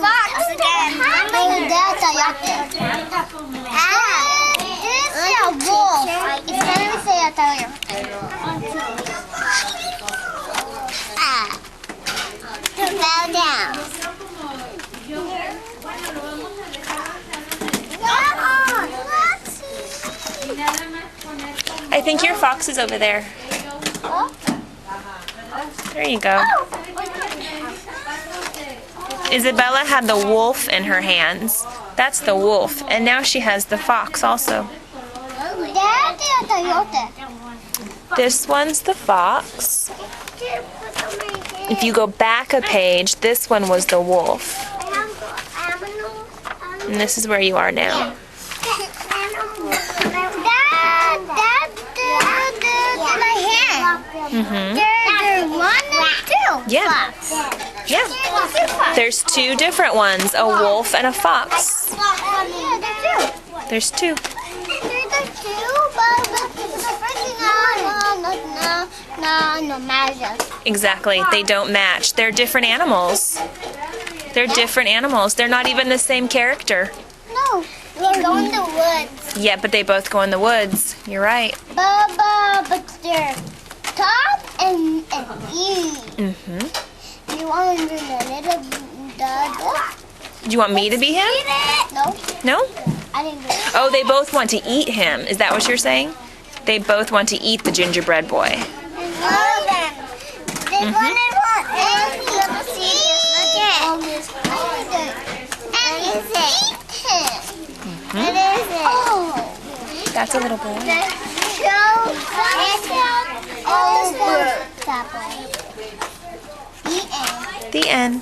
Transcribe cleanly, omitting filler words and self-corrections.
Fox again. That's a coyote. This is a wolf. It's gonna say a coyote. Fell down. I think your fox is over there. There you go. Isabella had the wolf in her hands. That's the wolf. And now she has the fox also. That's a coyote. This one's the fox. If you go back a page, this one was the wolf. And this is where you are now. Mm-hmm. There's one and two. Yeah. Yeah. There's two different ones, a wolf and a fox. There's two. No matches. Exactly. They don't match. They're different animals. They're different animals. They're not even the same character. No, they go in the woods. Yeah, but they both go in the woods. You're right. But they're top and E. Mm-hmm. You want to do the little Do you want me to be him? No, No? I didn't do it. Oh, they both want to eat him. Is that what you're saying? They both want to eat the gingerbread boy. All of them. This one I want. And let's see this. Look at and it's him. What is it? Oh. That's a little boy. The show is over. The end.